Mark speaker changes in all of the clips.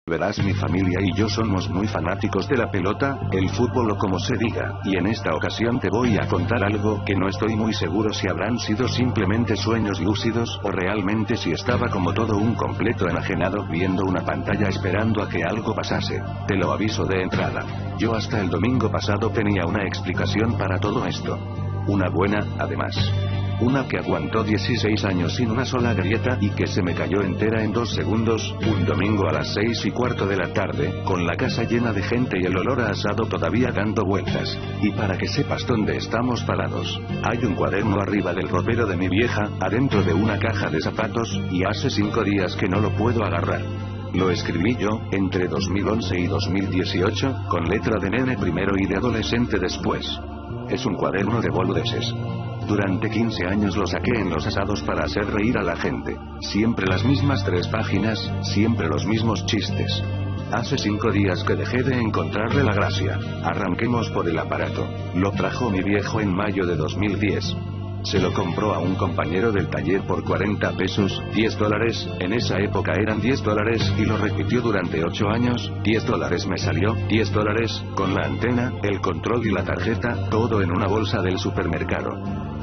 Speaker 1: Verás, mi familia y yo somos muy fanáticos de la pelota, el fútbol o como se diga, y en esta ocasión te voy a contar algo que no estoy muy seguro si habrán sido simplemente sueños lúcidos o realmente si estaba como todo un completo enajenado viendo una pantalla esperando a que algo pasase. Te lo aviso de entrada. Yo hasta el domingo pasado tenía una explicación para todo esto. Una buena, además. Una que aguantó 16 años sin una sola grieta y que se me cayó entera en 2 segundos, un domingo a las 6:15 de la tarde, con la casa llena de gente y el olor a asado todavía dando vueltas. Y para que sepas dónde estamos parados, hay un cuaderno arriba del ropero de mi vieja, adentro de una caja de zapatos, y hace 5 días que no lo puedo agarrar. Lo escribí yo, entre 2011 y 2018, con letra de nene primero y de adolescente después. Es un cuaderno de boludeces. Durante 15 años lo saqué en los asados para hacer reír a la gente. Siempre las mismas 3 páginas, siempre los mismos chistes. Hace 5 días que dejé de encontrarle la gracia. Arranquemos por el aparato. Lo trajo mi viejo en mayo de 2010. Se lo compró a un compañero del taller por 40 pesos, $10, en esa época eran $10, y lo repitió durante 8 años, $10 me salió, $10, con la antena, el control y la tarjeta, todo en una bolsa del supermercado.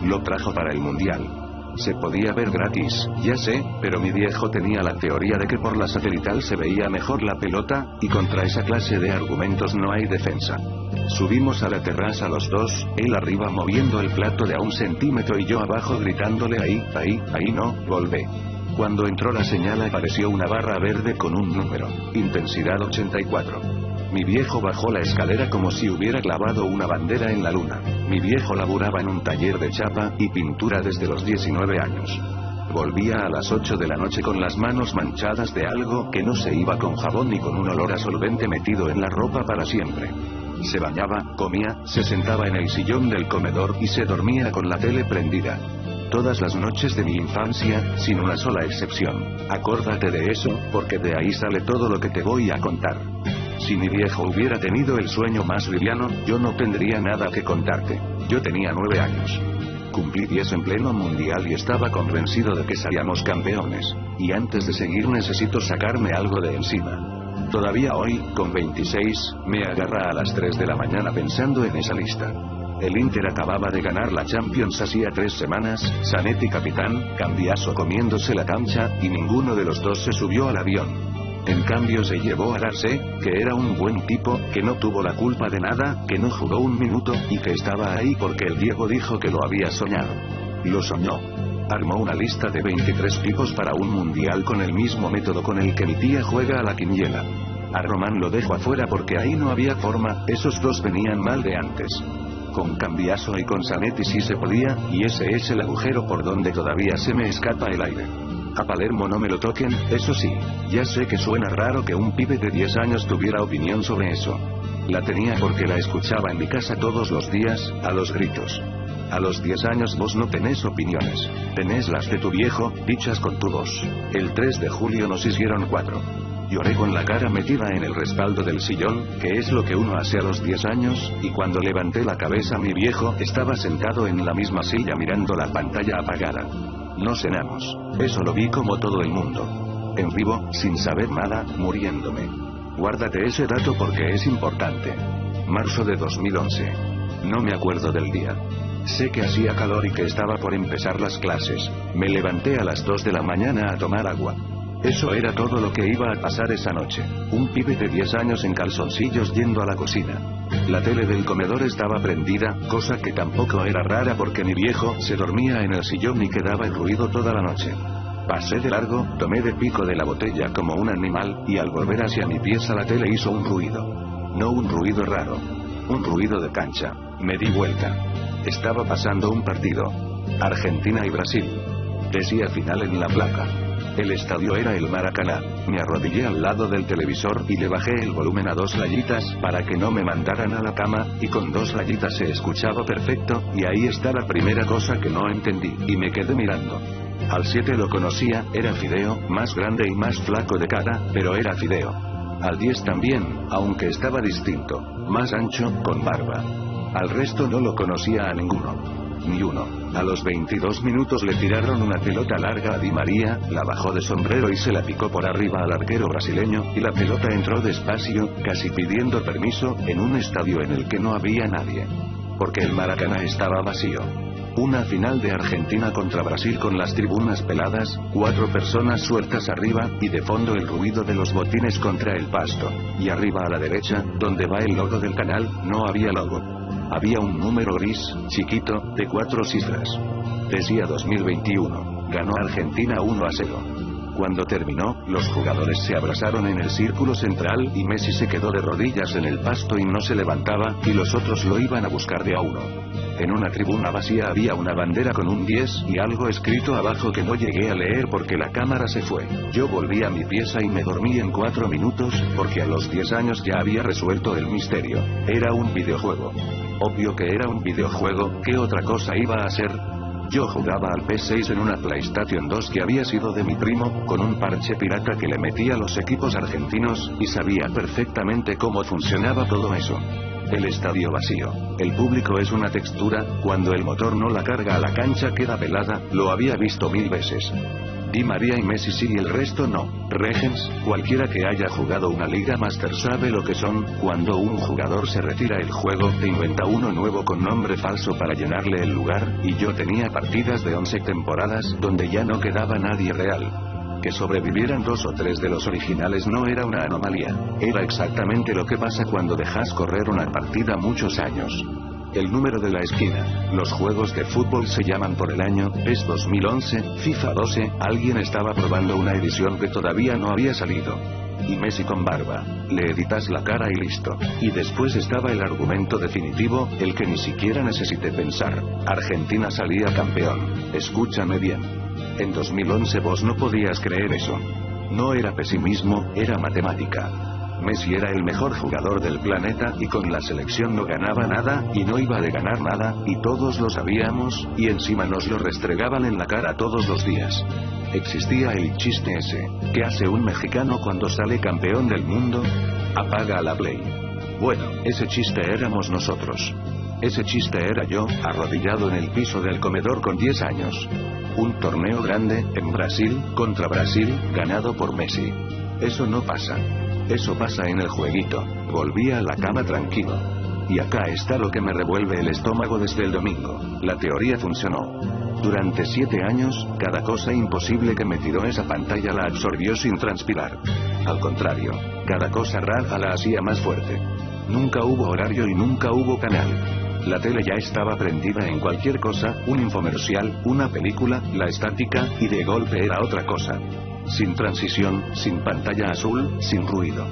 Speaker 1: Lo trajo para el mundial. Se podía ver gratis, ya sé, pero mi viejo tenía la teoría de que por la satelital se veía mejor la pelota, y contra esa clase de argumentos no hay defensa. Subimos a la terraza los dos, él arriba moviendo el plato de a 1 centímetro y yo abajo gritándole ahí no, volvé. Cuando entró la señal apareció una barra verde con un número, intensidad 84. Mi viejo bajó la escalera como si hubiera clavado una bandera en la luna. Mi viejo laburaba en un taller de chapa y pintura desde los 19 años. Volvía a las 8 de la noche con las manos manchadas de algo que no se iba con jabón ni con un olor a solvente metido en la ropa para siempre. Se bañaba, comía, se sentaba en el sillón del comedor y se dormía con la tele prendida. Todas las noches de mi infancia, sin una sola excepción. Acórdate de eso, porque de ahí sale todo lo que te voy a contar. Si mi viejo hubiera tenido el sueño más liviano, yo no tendría nada que contarte. Yo tenía 9 años. Cumplí 10 en pleno mundial y estaba convencido de que salíamos campeones. Y antes de seguir necesito sacarme algo de encima. Todavía hoy, con 26, me agarra a las 3 de la mañana pensando en esa lista. El Inter acababa de ganar la Champions hacía 3 semanas, Zanetti capitán, Cambiaso comiéndose la cancha, y ninguno de los dos se subió al avión. En cambio se llevó a Arce, que era un buen tipo, que no tuvo la culpa de nada, que no jugó un minuto, y que estaba ahí porque el Diego dijo que lo había soñado. Lo soñó. Armó una lista de 23 tipos para un mundial con el mismo método con el que mi tía juega a la quiniela. A Román lo dejo afuera porque ahí no había forma, esos dos venían mal de antes. Con Cambiaso y con Zanetti sí se podía, y ese es el agujero por donde todavía se me escapa el aire. A Palermo no me lo toquen, eso sí, ya sé que suena raro que un pibe de 10 años tuviera opinión sobre eso. La tenía porque la escuchaba en mi casa todos los días, a los gritos. A los 10 años vos no tenés opiniones, tenés las de tu viejo, dichas con tu voz. El 3 de julio nos hicieron 4. Lloré con la cara metida en el respaldo del sillón, que es lo que uno hace a los 10 años, y cuando levanté la cabeza mi viejo estaba sentado en la misma silla mirando la pantalla apagada. No cenamos. Eso lo vi como todo el mundo. En vivo, sin saber nada, muriéndome. Guárdate ese dato porque es importante. Marzo de 2011. No me acuerdo del día. Sé que hacía calor y que estaba por empezar las clases. Me levanté a las 2 de la mañana a tomar agua. Eso era todo lo que iba a pasar esa noche. Un pibe de 10 años en calzoncillos yendo a la cocina. La tele del comedor estaba prendida, cosa que tampoco era rara porque mi viejo se dormía en el sillón y quedaba en ruido toda la noche. Pasé de largo, tomé de pico de la botella como un animal, y al volver hacia mi pieza la tele hizo un ruido. No un ruido raro. Un ruido de cancha. Me di vuelta. Estaba pasando un partido. Argentina y Brasil. Decía final en la placa. El estadio era el Maracaná. Me arrodillé al lado del televisor y le bajé el volumen a 2 rayitas para que no me mandaran a la cama, y con 2 rayitas se escuchaba perfecto, y ahí está la primera cosa que no entendí, y me quedé mirando. Al 7 lo conocía, era Fideo, más grande y más flaco de cara, pero era Fideo. Al 10 también, aunque estaba distinto, más ancho, con barba. Al resto no lo conocía a ninguno. Ni uno. A los 22 minutos le tiraron una pelota larga a Di María, la bajó de sombrero y se la picó por arriba al arquero brasileño, y la pelota entró despacio, casi pidiendo permiso, en un estadio en el que no había nadie. Porque el Maracaná estaba vacío. Una final de Argentina contra Brasil con las tribunas peladas, 4 personas sueltas arriba, y de fondo el ruido de los botines contra el pasto. Y arriba a la derecha, donde va el logo del canal, no había logo. Había un número gris, chiquito, de 4 cifras. Decía 2021. Ganó Argentina 1-0. Cuando terminó, los jugadores se abrazaron en el círculo central y Messi se quedó de rodillas en el pasto y no se levantaba, y los otros lo iban a buscar de a uno. En una tribuna vacía había una bandera con un 10 y algo escrito abajo que no llegué a leer porque la cámara se fue. Yo volví a mi pieza y me dormí en 4 minutos, porque a los 10 años ya había resuelto el misterio. Era un videojuego. Obvio que era un videojuego, ¿qué otra cosa iba a ser? Yo jugaba al PS6 en una PlayStation 2 que había sido de mi primo, con un parche pirata que le metía a los equipos argentinos, y sabía perfectamente cómo funcionaba todo eso. El estadio vacío. El público es una textura, cuando el motor no la carga a la cancha queda pelada, lo había visto 1000 veces. Di María y Messi sí y el resto no. Regens, cualquiera que haya jugado una Liga Master sabe lo que son, cuando un jugador se retira el juego, te inventa uno nuevo con nombre falso para llenarle el lugar, y yo tenía partidas de 11 temporadas donde ya no quedaba nadie real. Que sobrevivieran 2 o 3 de los originales no era una anomalía, era exactamente lo que pasa cuando dejas correr una partida muchos años. El número de la esquina. Los juegos de fútbol se llaman por el año, PES 2011, FIFA 12, alguien estaba probando una edición que todavía no había salido. Y Messi con barba. Le editas la cara y listo. Y después estaba el argumento definitivo, el que ni siquiera necesité pensar. Argentina salía campeón. Escúchame bien. En 2011 vos no podías creer eso. No era pesimismo, era matemática. Messi era el mejor jugador del planeta y con la selección no ganaba nada, y no iba a ganar nada, y todos lo sabíamos, y encima nos lo restregaban en la cara todos los días. Existía el chiste ese, ¿qué hace un mexicano cuando sale campeón del mundo? Apaga a la Play. Bueno, ese chiste éramos nosotros. Ese chiste era yo, arrodillado en el piso del comedor con 10 años. Un torneo grande, en Brasil, contra Brasil, ganado por Messi. Eso no pasa. Eso pasa en el jueguito. Volví a la cama tranquilo. Y acá está lo que me revuelve el estómago desde el domingo. La teoría funcionó. Durante 7 años, cada cosa imposible que me tiró esa pantalla la absorbió sin transpirar. Al contrario, cada cosa rara la hacía más fuerte. Nunca hubo horario y nunca hubo canal. La tele ya estaba prendida en cualquier cosa, un infomercial, una película, la estática, y de golpe era otra cosa. Sin transición, sin pantalla azul, sin ruido.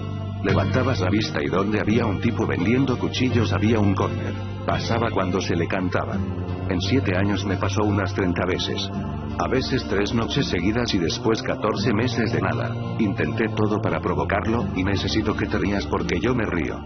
Speaker 1: Levantabas la vista y donde había un tipo vendiendo cuchillos había un córner. Pasaba cuando se le cantaba. En 7 años me pasó unas 30 veces. A veces 3 noches seguidas y después 14 meses de nada. Intenté todo para provocarlo, y necesito que te rías porque yo me río.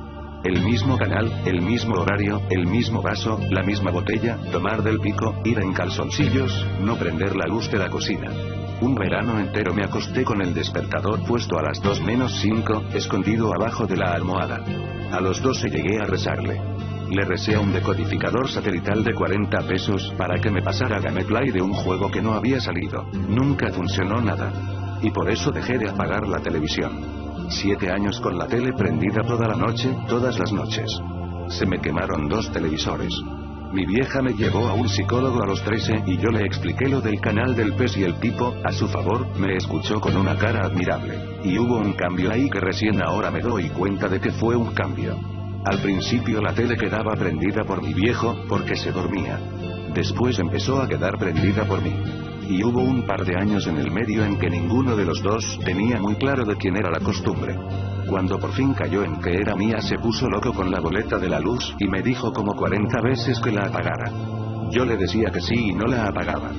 Speaker 1: El mismo canal, el mismo horario, el mismo vaso, la misma botella, tomar del pico, ir en calzoncillos, no prender la luz de la cocina. Un verano entero me acosté con el despertador puesto a las 2:05, escondido abajo de la almohada. A los 12 llegué a rezarle. Le recé a un decodificador satelital de 40 pesos para que me pasara gameplay de un juego que no había salido. Nunca funcionó nada. Y por eso dejé de apagar la televisión. 7 años con la tele prendida toda la noche, todas las noches. Se me quemaron 2 televisores. Mi vieja me llevó a un psicólogo a los 13 y yo le expliqué lo del canal del PES y el tipo, a su favor, me escuchó con una cara admirable. Y hubo un cambio ahí que recién ahora me doy cuenta de que fue un cambio. Al principio la tele quedaba prendida por mi viejo, porque se dormía. Después empezó a quedar prendida por mí. Y hubo un par de años en el medio en que ninguno de los dos tenía muy claro de quién era la costumbre. Cuando por fin cayó en que era mía se puso loco con la boleta de la luz y me dijo como 40 veces que la apagara. Yo le decía que sí y no la apagaba.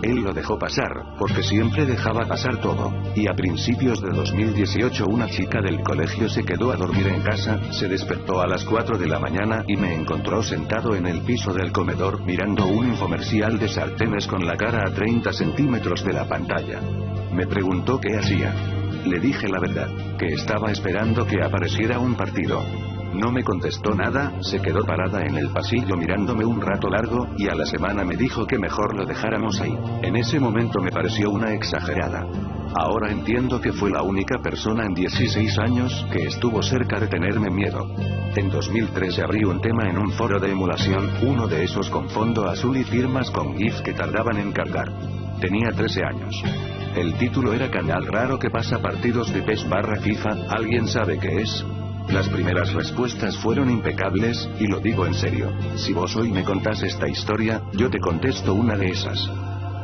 Speaker 1: Él lo dejó pasar, porque siempre dejaba pasar todo, y a principios de 2018 una chica del colegio se quedó a dormir en casa, se despertó a las 4 de la mañana y me encontró sentado en el piso del comedor mirando un infomercial de sartenes con la cara a 30 centímetros de la pantalla. Me preguntó qué hacía. Le dije la verdad, que estaba esperando que apareciera un partido. No me contestó nada, se quedó parada en el pasillo mirándome un rato largo, y a la semana me dijo que mejor lo dejáramos ahí. En ese momento me pareció una exagerada. Ahora entiendo que fue la única persona en 16 años que estuvo cerca de tenerme miedo. En 2013 abrí un tema en un foro de emulación, uno de esos con fondo azul y firmas con GIF que tardaban en cargar. Tenía 13 años. El título era Canal raro que pasa partidos de PES/FIFA, ¿alguien sabe qué es? Las primeras respuestas fueron impecables, y lo digo en serio. Si vos hoy me contás esta historia, yo te contesto una de esas.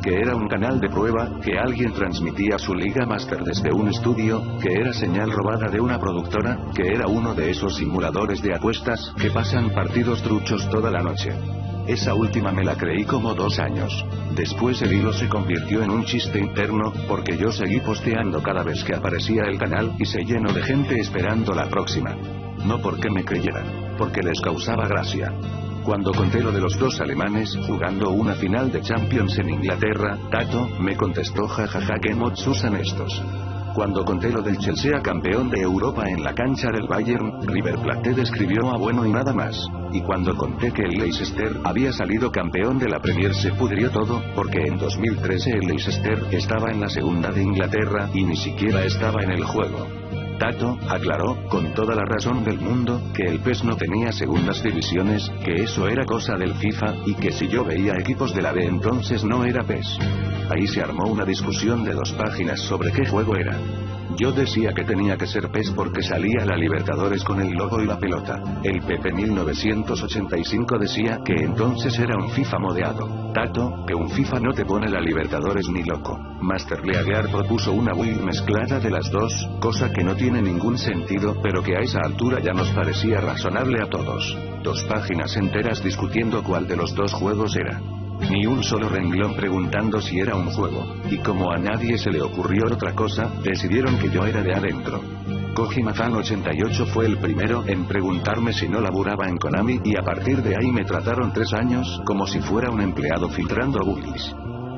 Speaker 1: Que era un canal de prueba, que alguien transmitía su Liga Master desde un estudio, que era señal robada de una productora, que era uno de esos simuladores de apuestas, que pasan partidos truchos toda la noche. Esa última me la creí como 2 años. Después el hilo se convirtió en un chiste interno, porque yo seguí posteando cada vez que aparecía el canal, y se llenó de gente esperando la próxima. No porque me creyeran, porque les causaba gracia. Cuando conté lo de los 2 alemanes jugando una final de Champions en Inglaterra, Tato me contestó jajaja qué mods usan estos. Cuando conté lo del Chelsea campeón de Europa en la cancha del Bayern, River Plate escribió a bueno y nada más. Y cuando conté que el Leicester había salido campeón de la Premier se pudrió todo, porque en 2013 el Leicester estaba en la segunda de Inglaterra y ni siquiera estaba en el juego. Tato aclaró, con toda la razón del mundo, que el PES no tenía segundas divisiones, que eso era cosa del FIFA, y que si yo veía equipos de la B entonces no era PES. Ahí se armó una discusión de 2 páginas sobre qué juego era. Yo decía que tenía que ser PES porque salía la Libertadores con el logo y la pelota. El Pepe 1985 decía que entonces era un FIFA modeado. Tato, que un FIFA no te pone la Libertadores ni loco. Master Leaguear propuso una build mezclada de las dos, cosa que no tiene ningún sentido, pero que a esa altura ya nos parecía razonable a todos. 2 páginas enteras discutiendo cuál de los 2 juegos era. Ni un solo renglón preguntando si era un juego, y como a nadie se le ocurrió otra cosa, decidieron que yo era de adentro. Kojima-fan88 fue el primero en preguntarme si no laburaba en Konami, y a partir de ahí me trataron 3 años como si fuera un empleado filtrando bugs.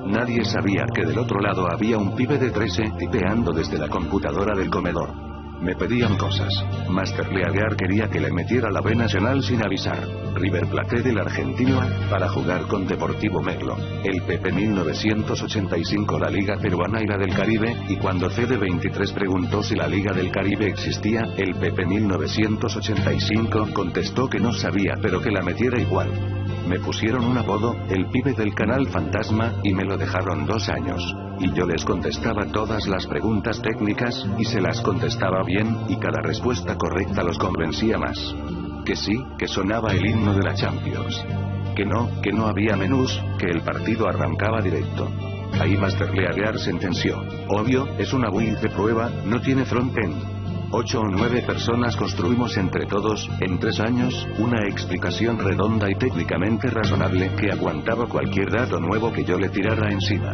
Speaker 1: Nadie sabía que del otro lado había un pibe de 13 tipeando desde la computadora del comedor. Me pedían cosas. Master Leaguear quería que le metiera la B Nacional sin avisar. River Plate del Argentino A, para jugar con Deportivo Merlo. El Pepe 1985 la Liga Peruana y la del Caribe, y cuando CD23 preguntó si la Liga del Caribe existía, el Pepe 1985 contestó que no sabía pero que la metiera igual. Me pusieron un apodo, el pibe del canal Fantasma, y me lo dejaron 2 años. Y yo les contestaba todas las preguntas técnicas, y se las contestaba bien, y cada respuesta correcta los convencía más. Que sí, que sonaba el himno de la Champions. Que no había menús, que el partido arrancaba directo. Ahí Master Leaguear sentenció. Obvio, es una build de prueba, no tiene front-end. 8 o 9 personas construimos entre todos, en 3 años, una explicación redonda y técnicamente razonable que aguantaba cualquier dato nuevo que yo le tirara encima.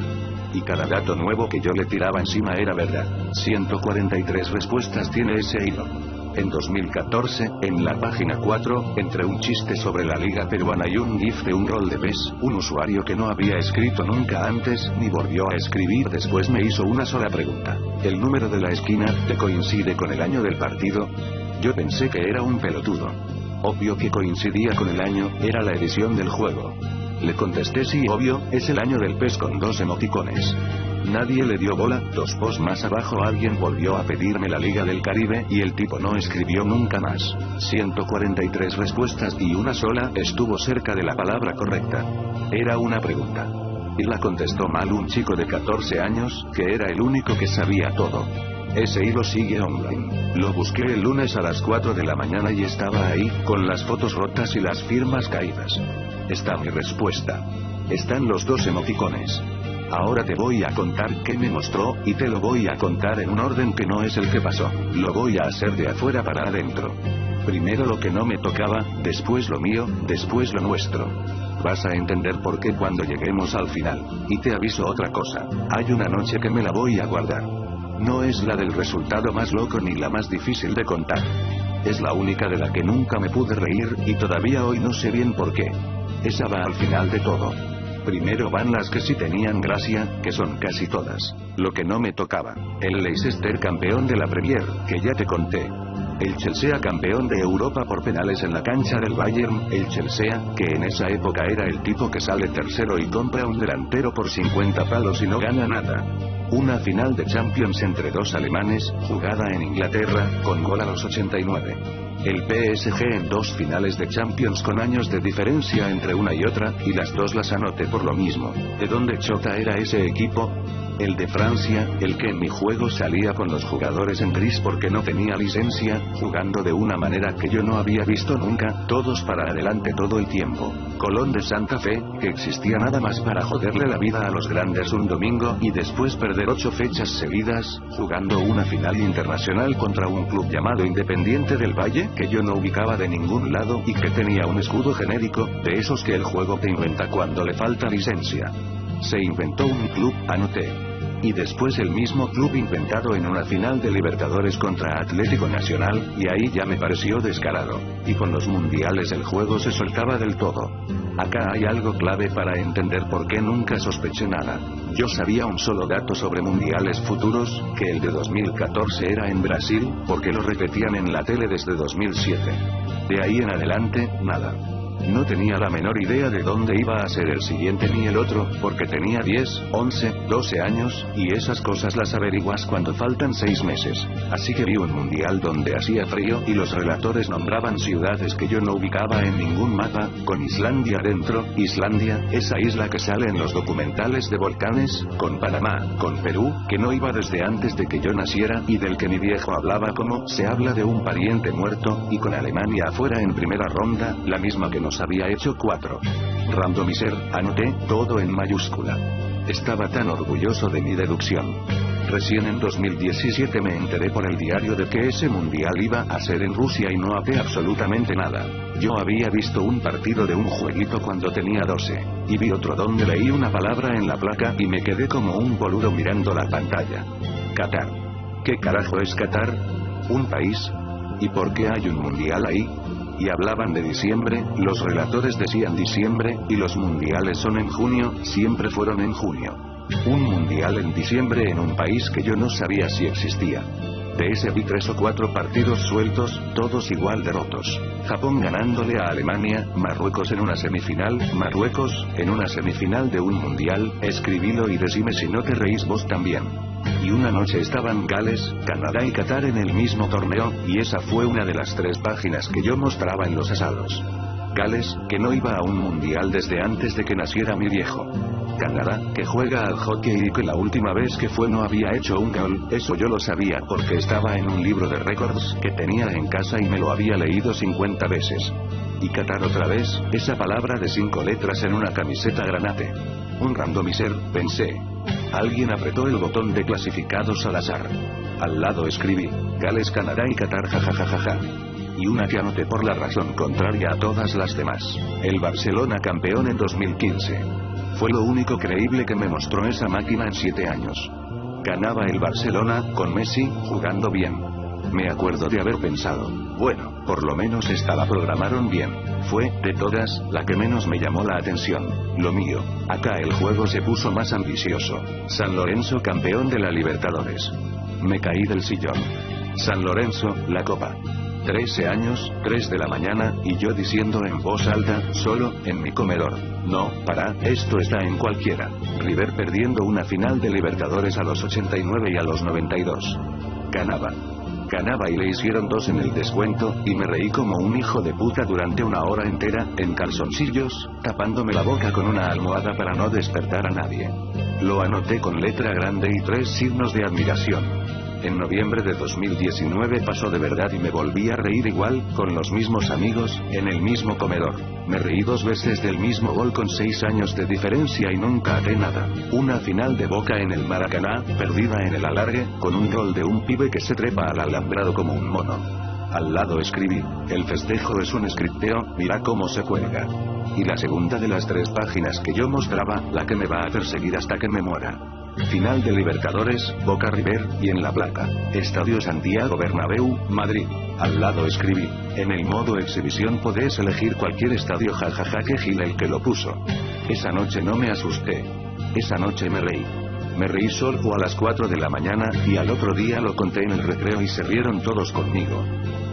Speaker 1: Y cada dato nuevo que yo le tiraba encima era verdad. 143 respuestas tiene ese hilo. En 2014, en la página 4, entre un chiste sobre la Liga Peruana y un GIF de un rol de PES, un usuario que no había escrito nunca antes, ni volvió a escribir después me hizo una sola pregunta. ¿El número de la esquina te coincide con el año del partido? Yo pensé que era un pelotudo. Obvio que coincidía con el año, era la edición del juego. Le contesté sí, obvio, es el año del PES con 2 emoticones. Nadie le dio bola. 2 posts más abajo alguien volvió a pedirme la Liga del Caribe, y el tipo no escribió nunca más. 143 respuestas y una sola estuvo cerca de la palabra correcta. Era una pregunta. Y la contestó mal un chico de 14 años, que era el único que sabía todo. Ese hilo sigue online. Lo busqué el lunes a las 4 de la mañana y estaba ahí, con las fotos rotas y las firmas caídas. Está mi respuesta. Están los 2 emoticones. Ahora te voy a contar qué me mostró, y te lo voy a contar en un orden que no es el que pasó. Lo voy a hacer de afuera para adentro. Primero lo que no me tocaba, después lo mío, después lo nuestro. Vas a entender por qué cuando lleguemos al final. Y te aviso otra cosa. Hay una noche que me la voy a guardar. No es la del resultado más loco ni la más difícil de contar. Es la única de la que nunca me pude reír, y todavía hoy no sé bien por qué. Esa va al final de todo. Primero van las que sí tenían gracia, que son casi todas. Lo que no me tocaba. El Leicester campeón de la Premier, que ya te conté. El Chelsea campeón de Europa por penales en la cancha del Bayern, el Chelsea, que en esa época era el tipo que sale tercero y compra un delantero por 50 palos y no gana nada. Una final de Champions entre dos alemanes, jugada en Inglaterra, con gol a los 89. El PSG en dos finales de Champions con años de diferencia entre una y otra, y las dos las anoté por lo mismo. ¿De dónde chota era ese equipo? El de Francia, el que en mi juego salía con los jugadores en gris porque no tenía licencia, jugando de una manera que yo no había visto nunca, todos para adelante todo el tiempo. Colón de Santa Fe, que existía nada más para joderle la vida a los grandes un domingo y después perder 8 fechas seguidas, jugando una final internacional contra un club llamado Independiente del Valle, que yo no ubicaba de ningún lado y que tenía un escudo genérico, de esos que el juego te inventa cuando le falta licencia. Se inventó un club, anoté. Y después el mismo club inventado en una final de Libertadores contra Atlético Nacional, y ahí ya me pareció descarado. Y con los mundiales el juego se soltaba del todo. Acá hay algo clave para entender por qué nunca sospeché nada. Yo sabía un solo dato sobre mundiales futuros, que el de 2014 era en Brasil, porque lo repetían en la tele desde 2007. De ahí en adelante, nada. No tenía la menor idea de dónde iba a ser el siguiente ni el otro, porque tenía 10, 11, 12 años, y esas cosas las averiguas cuando faltan 6 meses. Así que vi un mundial donde hacía frío y los relatores nombraban ciudades que yo no ubicaba en ningún mapa, con Islandia dentro, Islandia, esa isla que sale en los documentales de volcanes, con Panamá, con Perú, que no iba desde antes de que yo naciera y del que mi viejo hablaba como se habla de un pariente muerto, y con Alemania afuera en primera ronda, la misma que nos había hecho 4. Randomizer, anoté, todo en mayúscula. Estaba tan orgulloso de mi deducción. Recién en 2017 me enteré por el diario de que ese mundial iba a ser en Rusia y no hablé absolutamente nada. Yo había visto un partido de un jueguito cuando tenía 12, y vi otro donde leí una palabra en la placa y me quedé como un boludo mirando la pantalla. Qatar. ¿Qué carajo es Qatar? ¿Un país? ¿Y por qué hay un mundial ahí? Y hablaban de diciembre, los relatores decían diciembre, y los mundiales son en junio, siempre fueron en junio. Un mundial en diciembre en un país que yo no sabía si existía. De ese vi 3 o 4 partidos sueltos, todos igual de rotos. Japón ganándole a Alemania, Marruecos en una semifinal, Marruecos, en una semifinal de un mundial, escribilo y decime si no te reís vos también. Y una noche estaban Gales, Canadá y Qatar en el mismo torneo, y esa fue una de las 3 páginas que yo mostraba en los asados. Gales, que no iba a un mundial desde antes de que naciera mi viejo. Canadá, que juega al hockey y que la última vez que fue no había hecho un gol, eso yo lo sabía porque estaba en un libro de récords que tenía en casa y me lo había leído 50 veces. Y Qatar otra vez, esa palabra de 5 letras en una camiseta granate. Un randomizer, pensé. Alguien apretó el botón de clasificados al azar. Al lado escribí, Gales, Canadá y Qatar jajajajaja. Y una que anoté por la razón contraria a todas las demás. El Barcelona campeón en 2015. Fue lo único creíble que me mostró esa máquina en 7 años. Ganaba el Barcelona, con Messi, jugando bien. Me acuerdo de haber pensado, bueno, por lo menos esta la programaron bien. Fue, de todas, la que menos me llamó la atención. Lo mío. Acá el juego se puso más ambicioso. San Lorenzo campeón de la Libertadores. Me caí del sillón. San Lorenzo, la copa. 13 años, 3 de la mañana, y yo diciendo en voz alta, solo, en mi comedor. No, para, esto está en cualquiera. River perdiendo una final de Libertadores a los 89 y a los 92. Ganaba y le hicieron 2 en el descuento, y me reí como un hijo de puta durante una hora entera, en calzoncillos, tapándome la boca con una almohada para no despertar a nadie. Lo anoté con letra grande y 3 signos de admiración. En noviembre de 2019 pasó de verdad y me volví a reír igual, con los mismos amigos, en el mismo comedor. Me reí 2 veces del mismo gol con 6 años de diferencia y nunca até nada. Una final de Boca en el Maracaná, perdida en el alargue, con un gol de un pibe que se trepa al alambrado como un mono. Al lado escribí, el festejo es un scripteo, mira cómo se cuelga. Y la segunda de las 3 páginas que yo mostraba, la que me va a perseguir hasta que me muera. Final de Libertadores, Boca River, y en la placa, Estadio Santiago Bernabéu, Madrid. Al lado escribí, en el modo exhibición podés elegir cualquier estadio jajaja que gila el que lo puso. Esa noche no me asusté. Esa noche me reí. Me reí solo a las 4 de la mañana, y al otro día lo conté en el recreo y se rieron todos conmigo.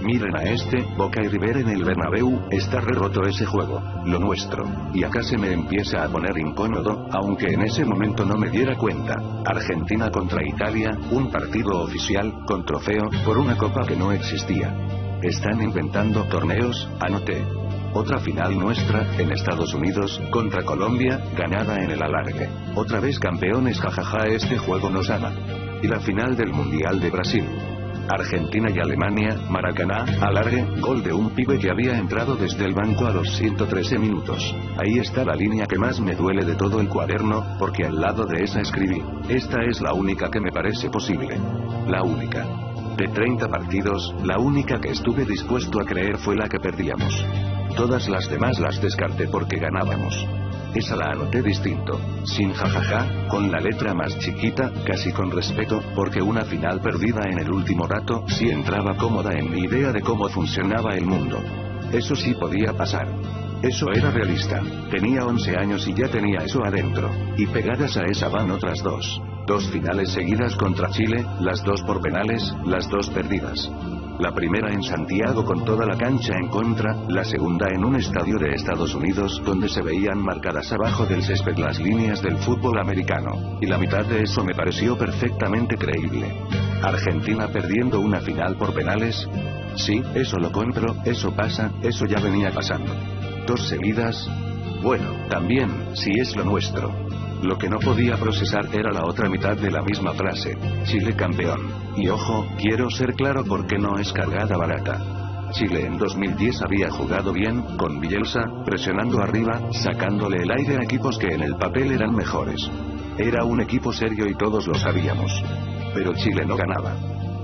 Speaker 1: Miren a este, Boca y River en el Bernabéu, está re roto ese juego, lo nuestro. Y acá se me empieza a poner incómodo, aunque en ese momento no me diera cuenta. Argentina contra Italia, un partido oficial, con trofeo, por una copa que no existía. Están inventando torneos, anoté. Otra final nuestra, en Estados Unidos, contra Colombia, ganada en el alargue. Otra vez campeones, jajaja, este juego nos ama. Y la final del Mundial de Brasil. Argentina y Alemania, Maracaná, alargue, gol de un pibe que había entrado desde el banco a los 113 minutos. Ahí está la línea que más me duele de todo el cuaderno, porque al lado de esa escribí, esta es la única que me parece posible. La única. De 30 partidos, la única que estuve dispuesto a creer fue la que perdíamos. Todas las demás las descarté porque ganábamos. Esa la anoté distinto, sin jajaja, con la letra más chiquita, casi con respeto, porque una final perdida en el último rato sí entraba cómoda en mi idea de cómo funcionaba el mundo. Eso sí podía pasar. Eso era realista. Tenía 11 años y ya tenía eso adentro. Y pegadas a esa van otras dos. 2 finales seguidas contra Chile, las 2 por penales, las 2 perdidas. La primera en Santiago con toda la cancha en contra, la segunda en un estadio de Estados Unidos donde se veían marcadas abajo del césped las líneas del fútbol americano, y la mitad de eso me pareció perfectamente creíble. Argentina perdiendo una final por penales. Sí, eso lo compro, eso pasa, eso ya venía pasando. 2 seguidas. Bueno, también, si es lo nuestro. Lo que no podía procesar era la otra mitad de la misma frase. Chile campeón. Y ojo, quiero ser claro porque no es cargada barata. Chile en 2010 había jugado bien, con Bielsa, presionando arriba, sacándole el aire a equipos que en el papel eran mejores. Era un equipo serio y todos lo sabíamos. Pero Chile no ganaba.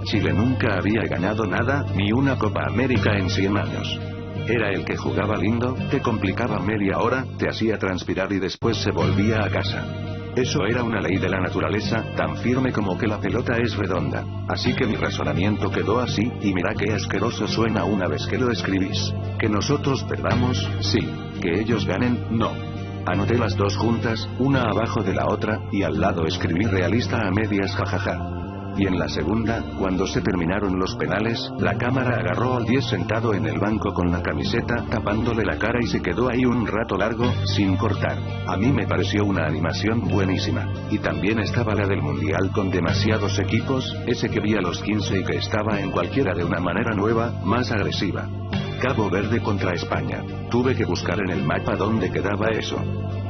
Speaker 1: Chile nunca había ganado nada, ni una Copa América en 100 años. Era el que jugaba lindo, te complicaba media hora, te hacía transpirar y después se volvía a casa. Eso era una ley de la naturaleza, tan firme como que la pelota es redonda. Así que mi razonamiento quedó así, y mira qué asqueroso suena una vez que lo escribís. Que nosotros perdamos, sí. Que ellos ganen, no. Anoté las 2 juntas, una abajo de la otra, y al lado escribí realista a medias jajaja. Y en la segunda, cuando se terminaron los penales, la cámara agarró al 10 sentado en el banco con la camiseta tapándole la cara y se quedó ahí un rato largo, sin cortar. A mí me pareció una animación buenísima. Y también estaba la del Mundial con demasiados equipos, ese que vi a los 15 y que estaba en cualquiera de una manera nueva, más agresiva. Cabo Verde contra España. Tuve que buscar en el mapa dónde quedaba eso.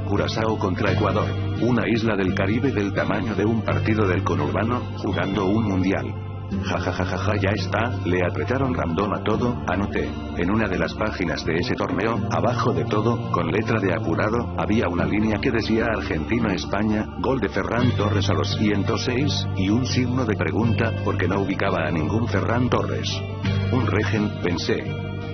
Speaker 1: Curazao contra Ecuador, una isla del Caribe del tamaño de un partido del conurbano, jugando un mundial. Jajajaja, ya está, le apretaron random a todo, anoté. En una de las páginas de ese torneo, abajo de todo, con letra de apurado, había una línea que decía Argentina-España, gol de Ferran Torres a los 106, y un signo de pregunta, porque no ubicaba a ningún Ferran Torres. Un regen, pensé.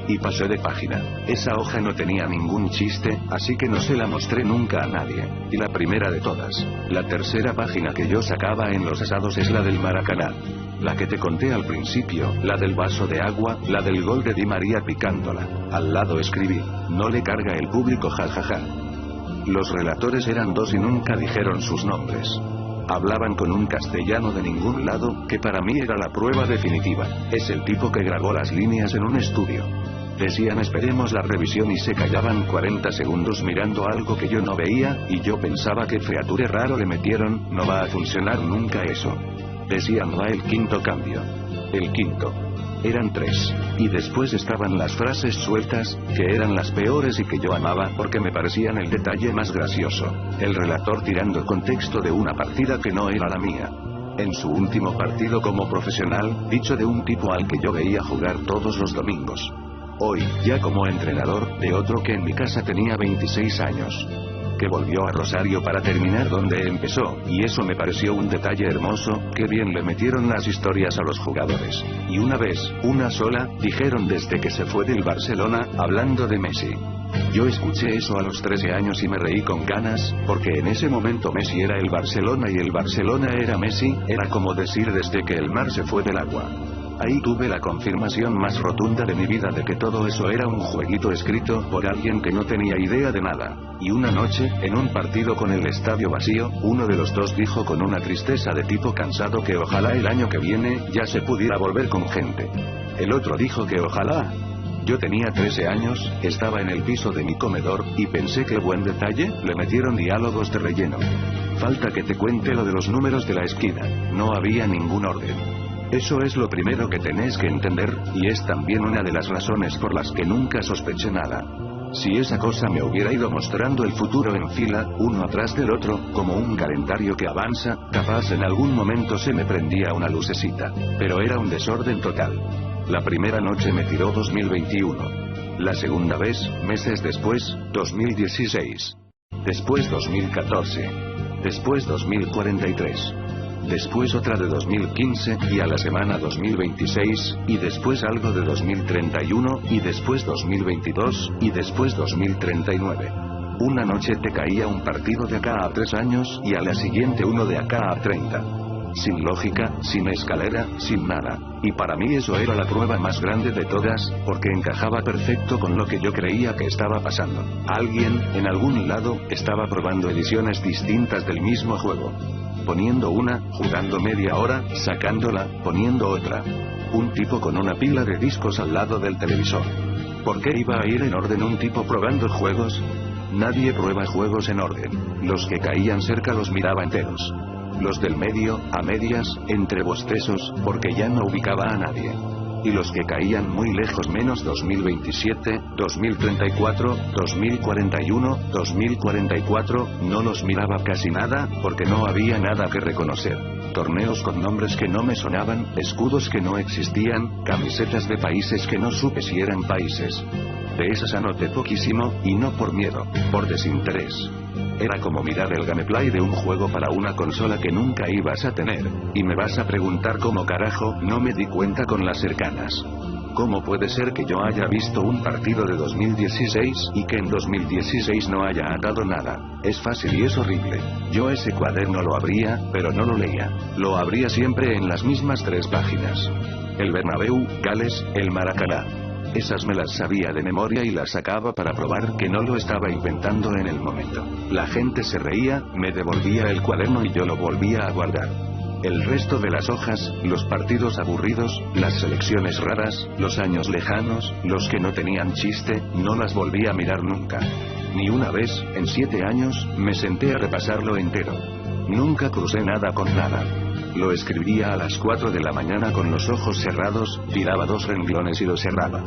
Speaker 1: Y pasé de página. Esa hoja no tenía ningún chiste, así que no se la mostré nunca a nadie. Y la primera de todas, la tercera página que yo sacaba en los asados es la del Maracaná. La que te conté al principio, la del vaso de agua, la del gol de Di María picándola. Al lado escribí, no le carga el público jajaja. Los relatores eran 2 y nunca dijeron sus nombres. Hablaban con un castellano de ningún lado, que para mí era la prueba definitiva. Es el tipo que grabó las líneas en un estudio. Decían esperemos la revisión y se callaban 40 segundos mirando algo que yo no veía, y yo pensaba que feature raro le metieron, no va a funcionar nunca eso. Decían va el quinto cambio. El quinto. Eran 3. Y después estaban las frases sueltas, que eran las peores y que yo amaba porque me parecían el detalle más gracioso. El relator tirando contexto de una partida que no era la mía. En su último partido como profesional, dicho de un tipo al que yo veía jugar todos los domingos. Hoy, ya como entrenador, de otro que en mi casa tenía 26 años. Que volvió a Rosario para terminar donde empezó, y eso me pareció un detalle hermoso, que bien le metieron las historias a los jugadores. Y una vez, una sola, dijeron desde que se fue del Barcelona, hablando de Messi. Yo escuché eso a los 13 años y me reí con ganas, porque en ese momento Messi era el Barcelona y el Barcelona era Messi, era como decir desde que el mar se fue del agua. Ahí tuve la confirmación más rotunda de mi vida de que todo eso era un jueguito escrito por alguien que no tenía idea de nada. Y una noche, en un partido con el estadio vacío, uno de los dos dijo con una tristeza de tipo cansado que ojalá el año que viene ya se pudiera volver con gente. El otro dijo que ojalá. Yo tenía 13 años, estaba en el piso de mi comedor, y pensé que buen detalle, le metieron diálogos de relleno. Falta que te cuente lo de los números de la esquina, no había ningún orden. Eso es lo primero que tenés que entender, y es también una de las razones por las que nunca sospeché nada. Si esa cosa me hubiera ido mostrando el futuro en fila, uno atrás del otro, como un calendario que avanza, capaz en algún momento se me prendía una lucecita. Pero era un desorden total. La primera noche me tiró 2021. La segunda vez, meses después, 2016. Después 2014. Después 2043. Después otra de 2015, y a la semana 2026, y después algo de 2031, y después 2022, y después 2039. Una noche te caía un partido de acá a 3 años, y a la siguiente uno de acá a 30. Sin lógica, sin escalera, sin nada. Y para mí eso era la prueba más grande de todas, porque encajaba perfecto con lo que yo creía que estaba pasando. Alguien, en algún lado, estaba probando ediciones distintas del mismo juego. Poniendo una, jugando media hora, sacándola, poniendo otra. Un tipo con una pila de discos al lado del televisor. ¿Por qué iba a ir en orden un tipo probando juegos? Nadie prueba juegos en orden. Los que caían cerca los miraba enteros. Los del medio, a medias, entre bostezos, porque ya no ubicaba a nadie. Y los que caían muy lejos menos 2027, 2034, 2041, 2044, no los miraba casi nada, porque no había nada que reconocer. Torneos con nombres que no me sonaban, escudos que no existían, camisetas de países que no supe si eran países. De esas anoté poquísimo, y no por miedo, por desinterés. Era como mirar el gameplay de un juego para una consola que nunca ibas a tener, y me vas a preguntar cómo carajo no me di cuenta con las cercanas. ¿Cómo puede ser que yo haya visto un partido de 2016 y que en 2016 no haya atado nada? Es fácil y es horrible. Yo ese cuaderno lo abría, pero no lo leía. Lo abría siempre en las mismas 3 páginas. El Bernabéu, Gales, el Maracaná. Esas me las sabía de memoria y las sacaba para probar que no lo estaba inventando en el momento. La gente se reía, me devolvía el cuaderno y yo lo volvía a guardar. El resto de las hojas, los partidos aburridos, las selecciones raras, los años lejanos, los que no tenían chiste, no las volví a mirar nunca. Ni una vez, en 7 años, me senté a repasarlo entero. Nunca crucé nada con nada. Lo escribía a las 4 de la mañana con los ojos cerrados, tiraba 2 renglones y lo cerraba.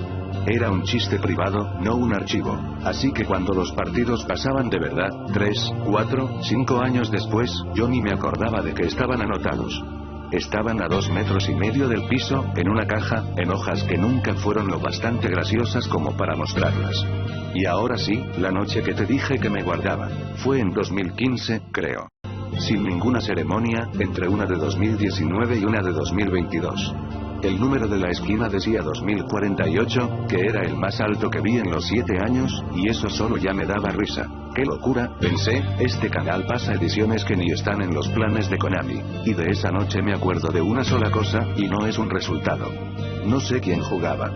Speaker 1: Era un chiste privado, no un archivo. Así que cuando los partidos pasaban de verdad, 3, 4, 5 años después, yo ni me acordaba de que estaban anotados. Estaban a 2,5 metros del piso, en una caja, en hojas que nunca fueron lo bastante graciosas como para mostrarlas. Y ahora sí, la noche que te dije que me guardaba, fue en 2015, creo. Sin ninguna ceremonia, entre una de 2019 y una de 2022. El número de la esquina decía 2048, que era el más alto que vi en los 7 años, y eso solo ya me daba risa. ¡Qué locura!, pensé, este canal pasa ediciones que ni están en los planes de Konami. Y de esa noche me acuerdo de una sola cosa, y no es un resultado. No sé quién jugaba.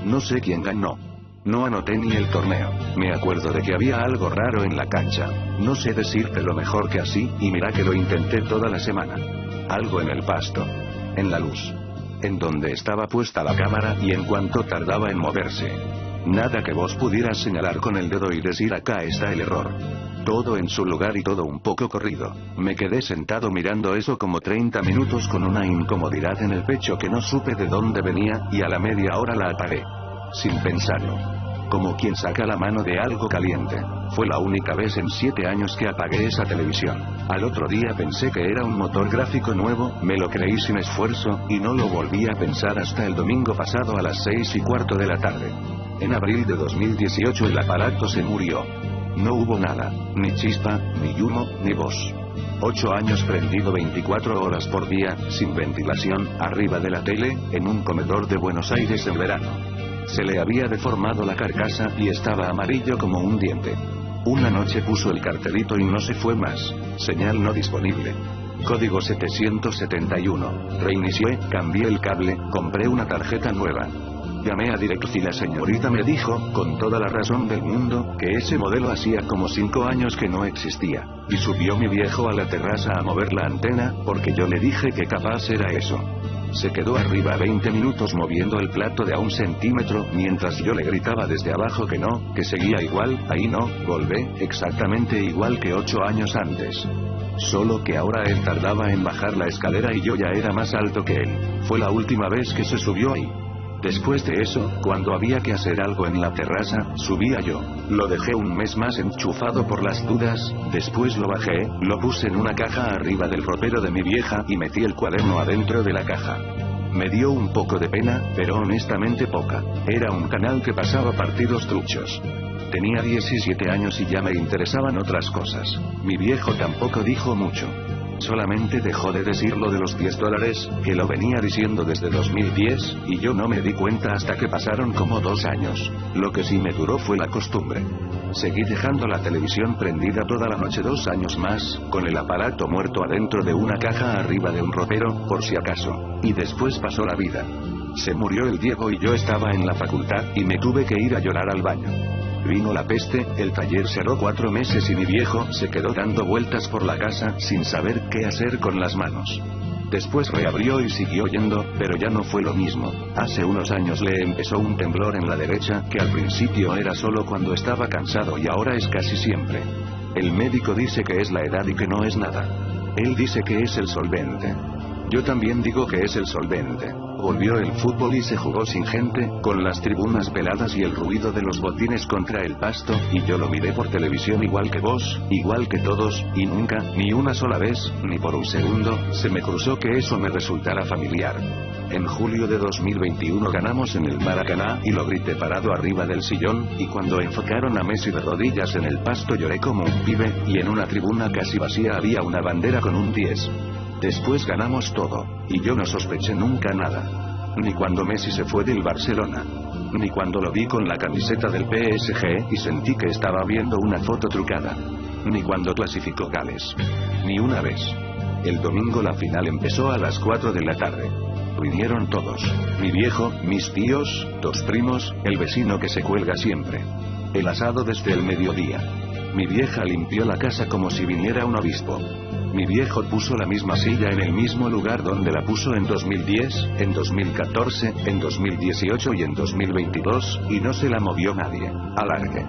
Speaker 1: No sé quién ganó. No anoté ni el torneo. Me acuerdo de que había algo raro en la cancha. No sé decírtelo mejor que así, y mira que lo intenté toda la semana. Algo en el pasto. En la luz. En donde estaba puesta la cámara y en cuanto tardaba en moverse. Nada que vos pudieras señalar con el dedo y decir acá está el error. Todo en su lugar y todo un poco corrido. Me quedé sentado mirando eso como 30 minutos con una incomodidad en el pecho que no supe de dónde venía, y a la media hora la apagué. Sin pensarlo. Como quien saca la mano de algo caliente. Fue la única vez en 7 años que apagué esa televisión. Al otro día pensé que era un motor gráfico nuevo, me lo creí sin esfuerzo, y no lo volví a pensar hasta el domingo pasado a las 6:15 de la tarde. En abril de 2018 el aparato se murió. No hubo nada, ni chispa, ni humo, ni voz. 8 años prendido 24 horas por día, sin ventilación, arriba de la tele, en un comedor de Buenos Aires en verano. Se le había deformado la carcasa y estaba amarillo como un diente. Una noche puso el cartelito y no se fue más. Señal no disponible. Código 771. Reinicié, cambié el cable, compré una tarjeta nueva. Llamé a Direct y la señorita me dijo, con toda la razón del mundo, que ese modelo hacía como 5 años que no existía. Y subió mi viejo a la terraza a mover la antena, porque yo le dije que capaz era eso. Se quedó arriba 20 minutos moviendo el plato de a 1 centímetro, mientras yo le gritaba desde abajo que no, que seguía igual, ahí no, volvé, exactamente igual que 8 años antes. Solo que ahora él tardaba en bajar la escalera y yo ya era más alto que él. Fue la última vez que se subió ahí. Después de eso, cuando había que hacer algo en la terraza, subía yo. Lo dejé un mes más enchufado por las dudas, después lo bajé, lo puse en una caja arriba del ropero de mi vieja y metí el cuaderno adentro de la caja. Me dio un poco de pena, pero honestamente poca. Era un canal que pasaba partidos truchos. Tenía 17 años y ya me interesaban otras cosas. Mi viejo tampoco dijo mucho. Solamente dejó de decir lo de los $10, que lo venía diciendo desde 2010, y yo no me di cuenta hasta que pasaron como 2 años. Lo que sí me duró fue la costumbre. Seguí dejando la televisión prendida toda la noche 2 años más, con el aparato muerto adentro de una caja arriba de un ropero, por si acaso. Y después pasó la vida. Se murió el Diego y yo estaba en la facultad, y me tuve que ir a llorar al baño. Vino la peste, el taller cerró 4 meses y mi viejo se quedó dando vueltas por la casa sin saber qué hacer con las manos. Después reabrió y siguió yendo, pero ya no fue lo mismo. Hace unos años le empezó un temblor en la derecha, que al principio era solo cuando estaba cansado y ahora es casi siempre. El médico dice que es la edad y que no es nada. Él dice que es el solvente. Yo también digo que es el solvente. Volvió el fútbol y se jugó sin gente, con las tribunas peladas y el ruido de los botines contra el pasto, y yo lo miré por televisión igual que vos, igual que todos, y nunca, ni una sola vez, ni por un segundo, se me cruzó que eso me resultara familiar. En julio de 2021 ganamos en el Maracaná y lo grité parado arriba del sillón, y cuando enfocaron a Messi de rodillas en el pasto lloré como un pibe, y en una tribuna casi vacía había una bandera con un 10. Después ganamos todo, y yo no sospeché nunca nada. Ni cuando Messi se fue del Barcelona. Ni cuando lo vi con la camiseta del PSG y sentí que estaba viendo una foto trucada. Ni cuando clasificó Gales. Ni una vez. El domingo la final empezó a las 4 de la tarde. Vinieron todos. Mi viejo, mis tíos, 2 primos, el vecino que se cuelga siempre. El asado desde el mediodía. Mi vieja limpió la casa como si viniera un obispo. Mi viejo puso la misma silla en el mismo lugar donde la puso en 2010, en 2014, en 2018 y en 2022, y no se la movió nadie. Alargue.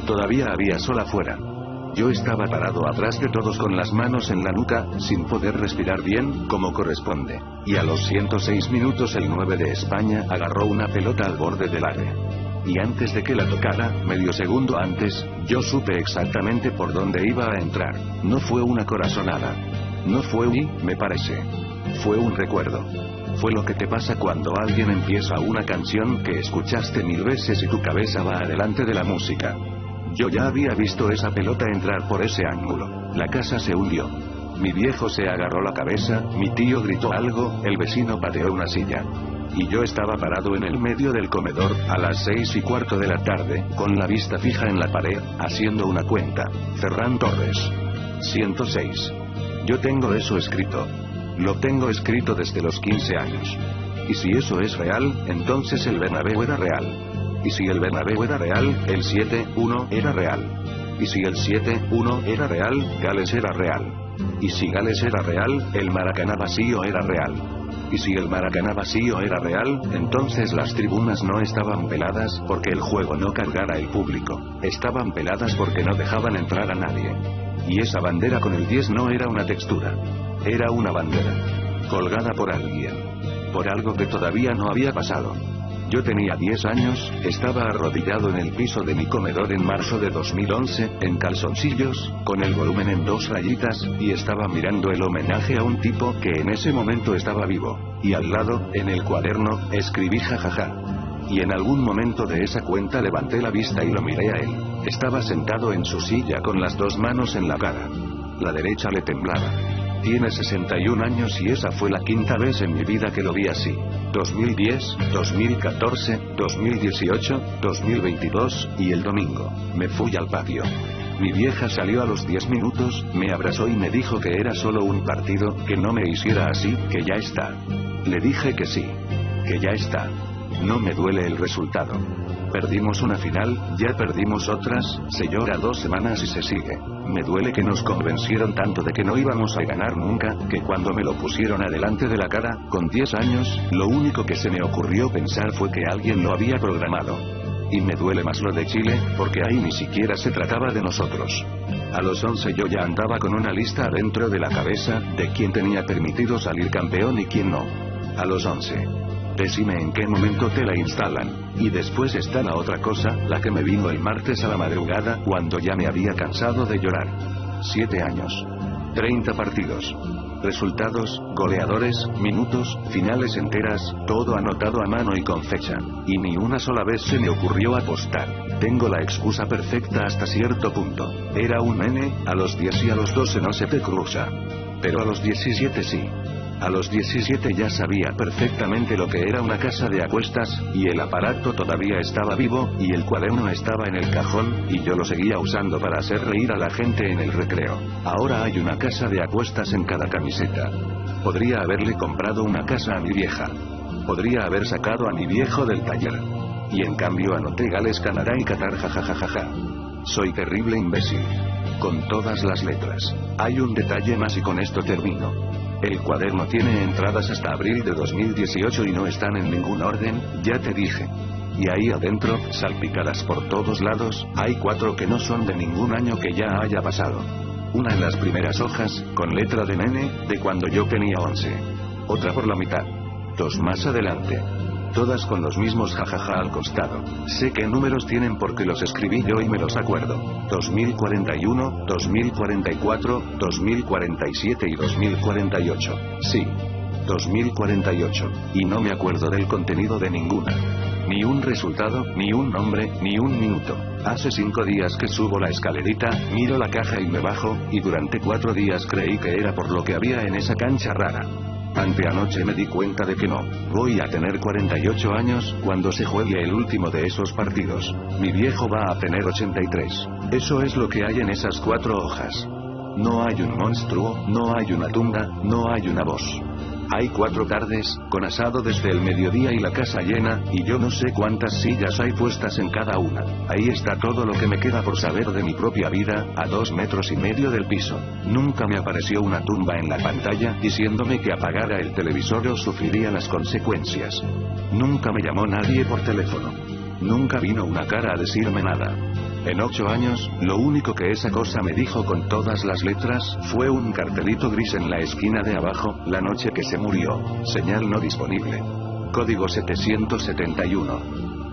Speaker 1: Todavía había sol afuera. Yo estaba parado atrás de todos con las manos en la nuca, sin poder respirar bien, como corresponde. Y a los 106 minutos el 9 de España agarró una pelota al borde del área. Y antes de que la tocara, medio segundo antes, yo supe exactamente por dónde iba a entrar. No fue una corazonada. No fue me parece. Fue un recuerdo. Fue lo que te pasa cuando alguien empieza una canción que escuchaste 1000 veces y tu cabeza va adelante de la música. Yo ya había visto esa pelota entrar por ese ángulo. La casa se hundió. Mi viejo se agarró la cabeza, mi tío gritó algo, el vecino pateó una silla. Y yo estaba parado en el medio del comedor, a las 6:15 de la tarde, con la vista fija en la pared, haciendo una cuenta. Ferran Torres. 106. Yo tengo eso escrito. Lo tengo escrito desde los 15 años. Y si eso es real, entonces el Bernabéu era real. Y si el Bernabéu era real, el 7-1 era real. Y si el 7-1 era real, Gales era real. Y si Gales era real, el Maracaná vacío era real. Y si el Maracaná vacío era real, entonces las tribunas no estaban peladas porque el juego no cargara el público. Estaban peladas porque no dejaban entrar a nadie. Y esa bandera con el 10 no era una textura. Era una bandera. Colgada por alguien. Por algo que todavía no había pasado. Yo tenía 10 años, estaba arrodillado en el piso de mi comedor en marzo de 2011, en calzoncillos, con el volumen en 2 rayitas, y estaba mirando el homenaje a un tipo que en ese momento estaba vivo. Y al lado, en el cuaderno, escribí jajaja. Y en algún momento de esa cuenta levanté la vista y lo miré a él. Estaba sentado en su silla con las 2 manos en la cara. La derecha le temblaba. Tiene 61 años y esa fue la 5ª vez en mi vida que lo vi así. 2010, 2014, 2018, 2022, y el domingo, me fui al patio. Mi vieja salió a los 10 minutos, me abrazó y me dijo que era solo un partido, que no me hiciera así, que ya está. Le dije que sí. Que ya está. No me duele el resultado. Perdimos una final, ya perdimos otras, se llora 2 semanas y se sigue. Me duele que nos convencieron tanto de que no íbamos a ganar nunca, que cuando me lo pusieron adelante de la cara, con 10 años, lo único que se me ocurrió pensar fue que alguien lo había programado. Y me duele más lo de Chile, porque ahí ni siquiera se trataba de nosotros. A los 11 yo ya andaba con una lista adentro de la cabeza, de quién tenía permitido salir campeón y quién no. A los 11. Decime en qué momento te la instalan. Y después está la otra cosa, la que me vino el martes a la madrugada, cuando ya me había cansado de llorar. 7 años. 30 partidos. Resultados, goleadores, minutos, finales enteras, todo anotado a mano y con fecha. Y ni una sola vez se me ocurrió apostar. Tengo la excusa perfecta hasta cierto punto. Era un nene, a los 10 y a los 12 no se te cruza. Pero a los 17 sí. A los 17 ya sabía perfectamente lo que era una casa de apuestas, y el aparato todavía estaba vivo, y el cuaderno estaba en el cajón, y yo lo seguía usando para hacer reír a la gente en el recreo. Ahora hay una casa de apuestas en cada camiseta. Podría haberle comprado una casa a mi vieja. Podría haber sacado a mi viejo del taller. Y en cambio anoté Gales, Canadá y Qatar, jajajajaja. Soy terrible imbécil. Con todas las letras. Hay un detalle más y con esto termino. El cuaderno tiene entradas hasta abril de 2018 y no están en ningún orden, ya te dije. Y ahí adentro, salpicadas por todos lados, hay 4 que no son de ningún año que ya haya pasado. Una en las primeras hojas, con letra de nene, de cuando yo tenía 11. Otra por la mitad. 2 más adelante. Todas con los mismos jajaja al costado. Sé qué números tienen porque los escribí yo y me los acuerdo. 2041, 2044, 2047 y 2048. Sí. 2048. Y no me acuerdo del contenido de ninguna. Ni un resultado, ni un nombre, ni un minuto. Hace 5 días que subo la escalerita, miro la caja y me bajo, y durante 4 días creí que era por lo que había en esa cancha rara. Anteanoche me di cuenta de que no. Voy a tener 48 años, cuando se juegue el último de esos partidos. Mi viejo va a tener 83. Eso es lo que hay en esas 4 hojas. No hay un monstruo, no hay una tumba, no hay una voz. Hay 4 tardes, con asado desde el mediodía y la casa llena, y yo no sé cuántas sillas hay puestas en cada una. Ahí está todo lo que me queda por saber de mi propia vida, a 2,5 metros del piso. Nunca me apareció una tumba en la pantalla, diciéndome que apagara el televisor o sufriría las consecuencias. Nunca me llamó nadie por teléfono. Nunca vino una cara a decirme nada. En 8 años, lo único que esa cosa me dijo con todas las letras, fue un cartelito gris en la esquina de abajo, la noche que se murió. Señal no disponible. Código 771.